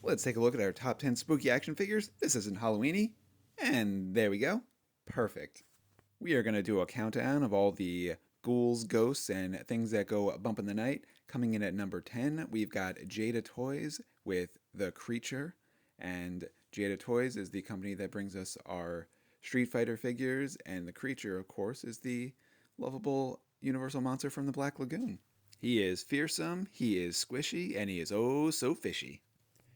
Let's take a look at our top 10 spooky action figures. This isn't Halloweeny. And there we go. Perfect. We are going to do a countdown of all the ghouls, ghosts, and things that go bump in the night. Coming in at number 10, we've got Jada Toys with The Creature. And Jada Toys is the company that brings us our Street Fighter figures. And The Creature, of course, is the lovable universal monster from the Black Lagoon. He is fearsome, he is squishy, and he is oh so fishy.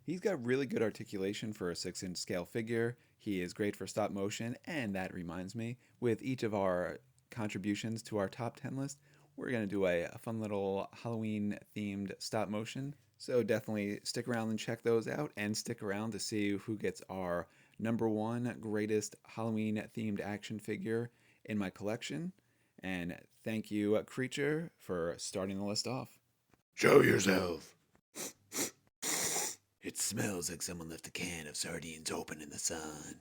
He's got really good articulation for a 6-inch scale figure. He is great for stop motion, and that reminds me, with each of our contributions to our top 10 list, we're going to do a fun little Halloween themed stop motion. So definitely stick around and check those out, and stick around to see who gets our number one greatest Halloween themed action figure in my collection. And thank you, Creature, for starting the list off. Show yourself. It smells like someone left a can of sardines open in the sun.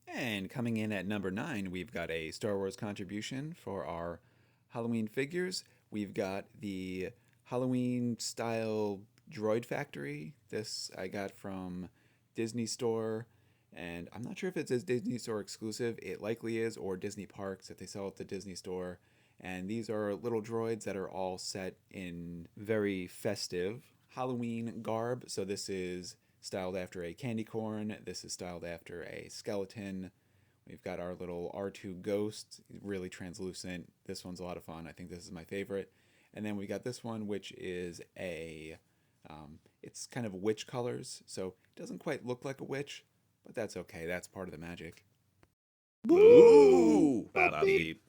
And coming in at number 9, we've got a Star Wars contribution for our Halloween figures. We've got the Halloween style droid factory. This I got from Disney Store, and I'm not sure if it's a Disney Store exclusive. It likely is, or Disney Parks if they sell at the Disney Store. And these are little droids that are all set in very festive Halloween garb. So this is styled after a candy corn. This is styled after a skeleton. We've got our little R2 ghost, really translucent. This one's a lot of fun. I think this is my favorite. And then we got this one, which is it's kind of witch colors. So it doesn't quite look like a witch, but that's okay. That's part of the magic. Boo! Bop beep.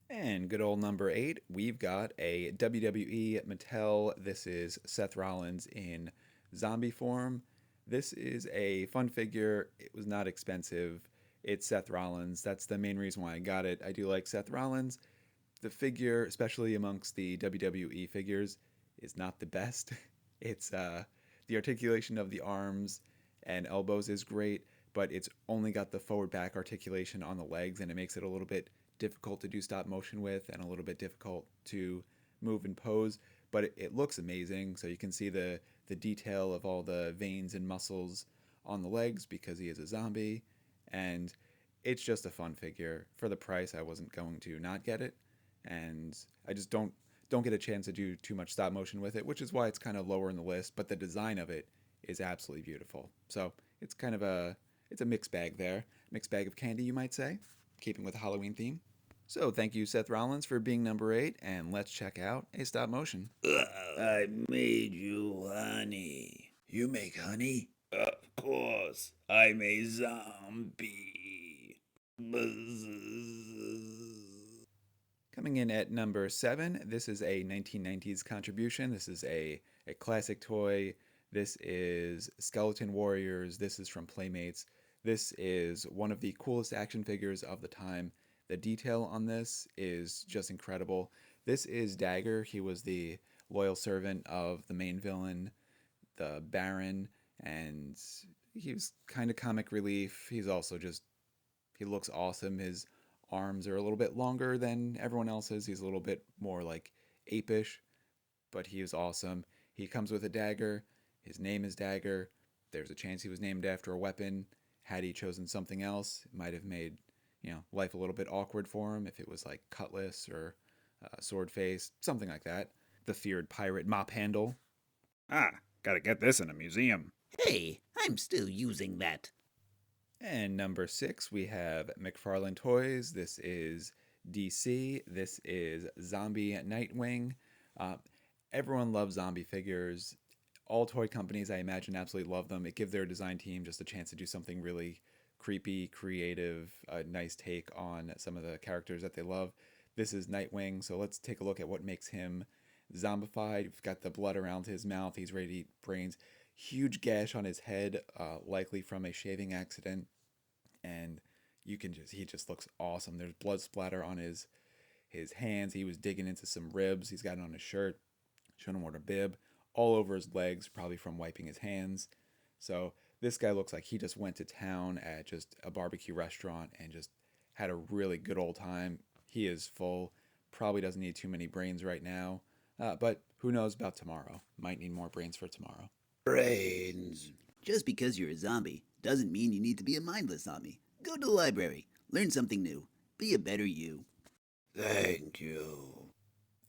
And good old number 8, we've got a WWE Mattel. This is Seth Rollins in zombie form. This is a fun figure. It was not expensive. It's Seth Rollins. That's the main reason why I got it. I do like Seth Rollins. The figure, especially amongst the WWE figures, is not the best. It's the articulation of the arms and elbows is great, but it's only got the forward back articulation on the legs, and it makes it a little bit difficult to do stop motion with and a little bit difficult to move and pose, but it looks amazing. So you can see the detail of all the veins and muscles on the legs because he is a zombie, and it's just a fun figure. For the price, I wasn't going to not get it, and I just don't get a chance to do too much stop motion with it, which is why it's kind of lower in the list, but the design of it is absolutely beautiful. So it's kind of it's a mixed bag there. Mixed bag of candy, you might say, keeping with the Halloween theme. So thank you, Seth Rollins, for being number 8, and let's check out a stop motion. I made you honey. You make honey? Of course. I'm a zombie. Coming in at number 7, this is a 1990s contribution. This is a classic toy. This is Skeleton Warriors. This is from Playmates. This is one of the coolest action figures of the time. The detail on this is just incredible. This is Dagger. He was the loyal servant of the main villain, the Baron, and he was kind of comic relief. He's also just, he looks awesome. His arms are a little bit longer than everyone else's. He's a little bit more like apish, but he is awesome. He comes with a dagger. His name is Dagger. There's a chance he was named after a weapon. Had he chosen something else, it might have made life a little bit awkward for him if it was like Cutlass or Sword Face, something like that. The feared pirate Mop Handle. Gotta get this in a museum. Hey, I'm still using that. And number 6, we have McFarlane Toys. This is DC. This is Zombie Nightwing. Uh, Everyone loves zombie figures. All toy companies, I imagine, absolutely love them. It gives their design team just a chance to do something really creepy, creative, a nice take on some of the characters that they love. This is Nightwing, so let's take a look at what makes him zombified. We've got the blood around his mouth. He's ready to eat brains. Huge gash on his head, likely from a shaving accident. And he just looks awesome. There's blood splatter on his hands. He was digging into some ribs. He's got it on his shirt. Showing him what a bib. All over his legs, probably from wiping his hands. So this guy looks like he just went to town at just a barbecue restaurant and just had a really good old time. He is full. Probably doesn't need too many brains right now. But who knows about tomorrow? Might need more brains for tomorrow. Brains. Just because you're a zombie doesn't mean you need to be a mindless zombie. Go to the library, learn something new, be a better you. Thank you.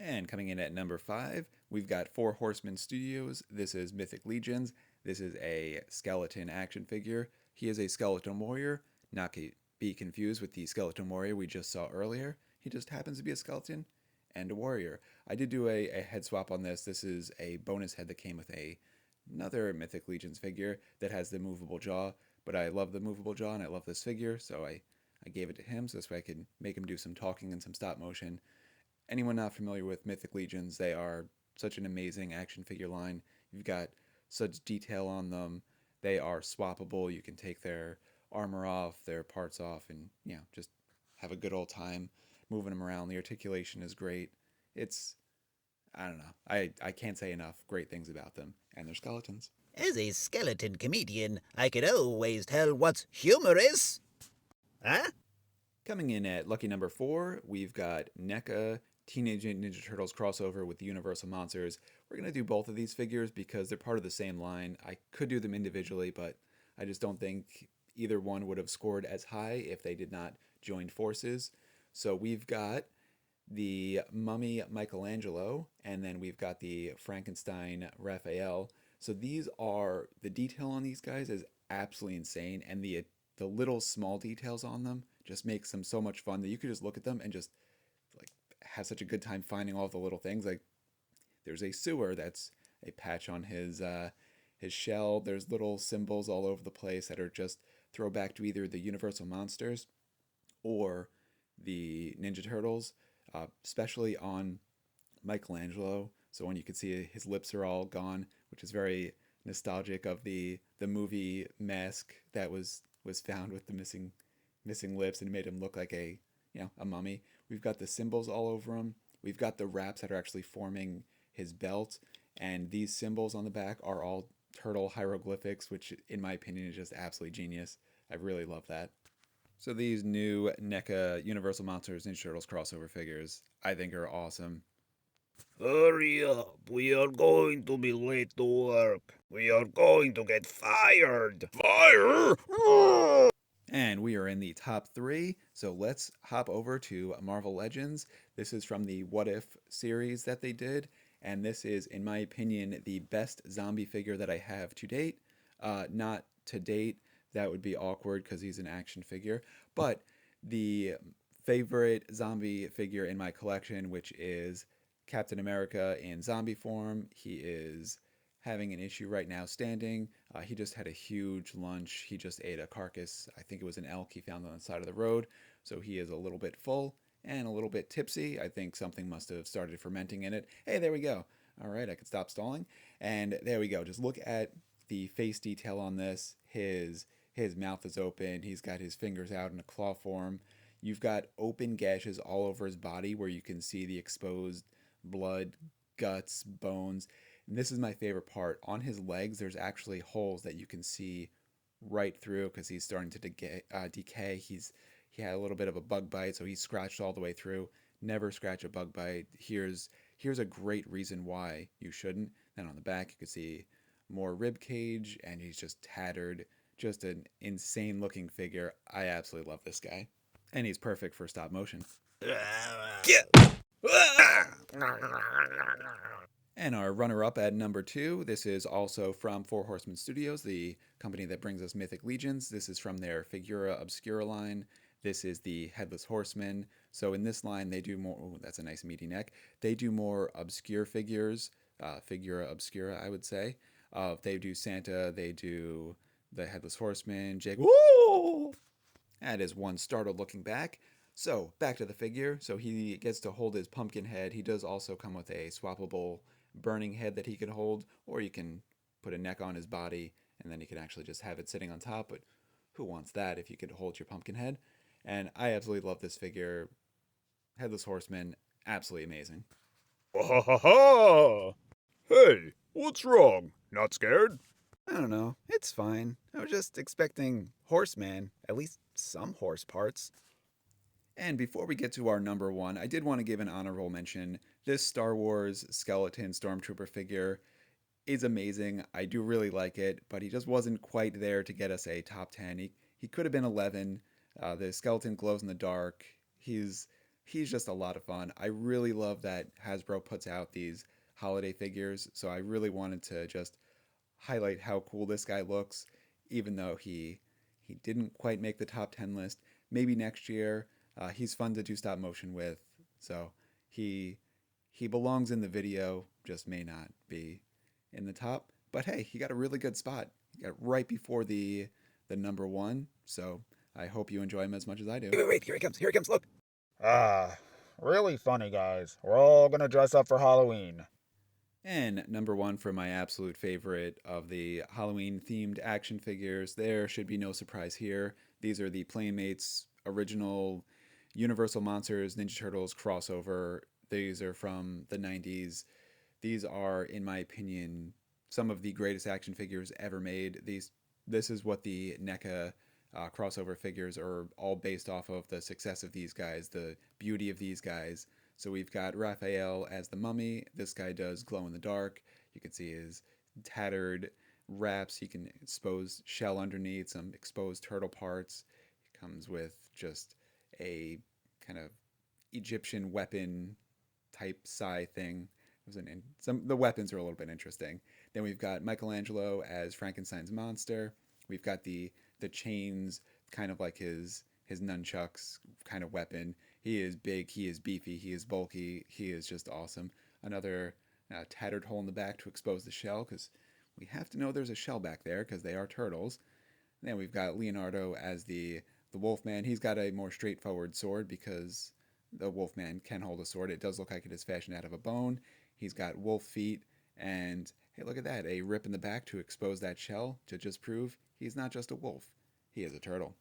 And coming in at number 5, we've got Four Horsemen Studios. This is Mythic Legions. This is a skeleton action figure. He is a skeleton warrior, not to be confused with the skeleton warrior we just saw earlier. He just happens to be a skeleton and a warrior. I did do a head swap on this. This is a bonus head that came with another Mythic Legions figure that has the movable jaw, but I love the movable jaw and I love this figure, so I gave it to him so this way I could make him do some talking and some stop motion. Anyone not familiar with Mythic Legions, they are such an amazing action figure line. You've got such detail on them. They are swappable. You can take their armor off, their parts off, and just have a good old time moving them around. The articulation is great. I don't know. I can't say enough great things about them and their skeletons. As a skeleton comedian, I could always tell what's humorous. Huh? Coming in at lucky number 4, we've got NECA Teenage Mutant Ninja Turtles crossover with the Universal Monsters. We're going to do both of these figures because they're part of the same line. I could do them individually, but I just don't think either one would have scored as high if they did not join forces. So we've got the Mummy Michelangelo, and then we've got the Frankenstein Raphael. So the detail on these guys is absolutely insane, and the little small details on them just makes them so much fun that you could just look at them and just like have such a good time finding all the little things. Like there's a sewer that's a patch on his shell. There's little symbols all over the place that are just throwback to either the Universal Monsters or the Ninja Turtles, especially on Michelangelo. So when you can see his lips are all gone, which is very nostalgic of the movie Mask that was found with the missing lips and made him look like a mummy. We've got the symbols all over him. We've got the wraps that are actually forming his belt, and these symbols on the back are all turtle hieroglyphics, which in my opinion is just absolutely genius. I really love that. So these new NECA Universal Monsters Ninja Turtles crossover figures I think are awesome. Hurry up. We are going to be late to work. We are going to get fired. Fire! And we are in the top 3, so let's hop over to Marvel Legends. This is from the What If series that they did, and this is, in my opinion, the best zombie figure that I have to date. Not to date, that would be awkward because he's an action figure, but the favorite zombie figure in my collection, which is Captain America in zombie form. He is having an issue right now standing. He just had a huge lunch. He just ate a carcass. I think it was an elk he found on the side of the road. So he is a little bit full and a little bit tipsy. I think something must have started fermenting in it. Hey, there we go. All right, I can stop stalling. And there we go. Just look at the face detail on this. His mouth is open. He's got his fingers out in a claw form. You've got open gashes all over his body where you can see the exposed blood, guts, bones. And this is my favorite part. On his legs, there's actually holes that you can see right through because he's starting to decay. He had a little bit of a bug bite, so he's scratched all the way through. Never scratch a bug bite. Here's a great reason why you shouldn't. Then on the back, you can see more rib cage, and he's just tattered. Just an insane looking figure. I absolutely love this guy. And he's perfect for stop motion. And our runner-up at number 2, this is also from Four Horsemen Studios, the company that brings us Mythic Legions. This is from their Figura Obscura line. This is the Headless Horseman. So in this line, they do more... Oh, that's a nice meaty neck. They do more obscure figures, Figura Obscura, I would say. They do Santa. They do the Headless Horseman. Jake... Woo! That is one startled looking back. So, back to the figure. So he gets to hold his pumpkin head. He does also come with a swappable burning head that he can hold, or you can put a neck on his body, and then you can actually just have it sitting on top, but who wants that if you could hold your pumpkin head? And I absolutely love this figure. Headless Horseman, absolutely amazing. Ha ha ha! Hey, what's wrong? Not scared? I don't know. It's fine. I was just expecting Horseman, at least some horse parts. And before we get to our number one, I did want to give an honorable mention. This Star Wars skeleton stormtrooper figure is amazing. I do really like it, but he just wasn't quite there to get us a top 10. He could have been 11. The skeleton glows in the dark. He's just a lot of fun. I really love that Hasbro puts out these holiday figures, so I really wanted to just highlight how cool this guy looks, even though he didn't quite make the top 10 list. Maybe next year. He's fun to do stop motion with, so he belongs in the video, just may not be in the top. But hey, he got a really good spot. He got right before the number one, so I hope you enjoy him as much as I do. Wait, here he comes, look. Ah, really funny, guys. We're all gonna dress up for Halloween. And number one for my absolute favorite of the Halloween themed action figures, there should be no surprise here. These are the Playmates original Universal Monsters Ninja Turtles crossover. These are from the 90s. These are, in my opinion, some of the greatest action figures ever made. This is what the NECA crossover figures are all based off of, the success of these guys, the beauty of these guys. So we've got Raphael as the mummy. This guy does glow in the dark. You can see his tattered wraps. He can expose shell underneath, some exposed turtle parts. He comes with just a kind of Egyptian weapon type Sai thing. The weapons are a little bit interesting. Then we've got Michelangelo as Frankenstein's monster. We've got the chains, kind of like his nunchucks kind of weapon. He is big, he is beefy, he is bulky, he is just awesome. Another tattered hole in the back to expose the shell, because we have to know there's a shell back there, because they are turtles. And then we've got Leonardo as the Wolfman. He's got a more straightforward sword, because the Wolfman can hold a sword. It does look like it is fashioned out of a bone. He's got wolf feet, and hey, look at that, a rip in the back to expose that shell, to just prove he's not just a wolf, he is a turtle.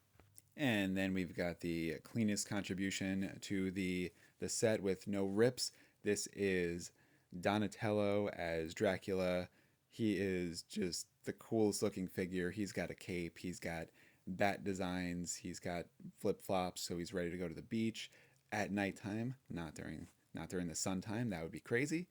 And then we've got the cleanest contribution to the set with no rips. This is Donatello as Dracula. He is just the coolest looking figure. He's got a cape, he's got bat designs, he's got flip-flops, so he's ready to go to the beach at nighttime, not during the sun time. That would be crazy.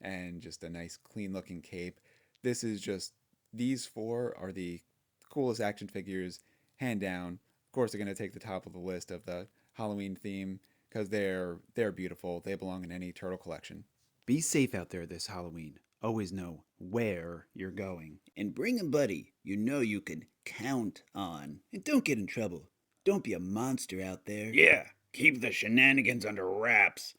And just a nice clean looking cape. These four are the coolest action figures, hand down. Of course, they're going to take the top of the list of the Halloween theme, because they're beautiful. They belong in any turtle collection. Be safe out there this Halloween. Always know where you're going. And bring a buddy you know you can count on. And don't get in trouble. Don't be a monster out there. Yeah, keep the shenanigans under wraps.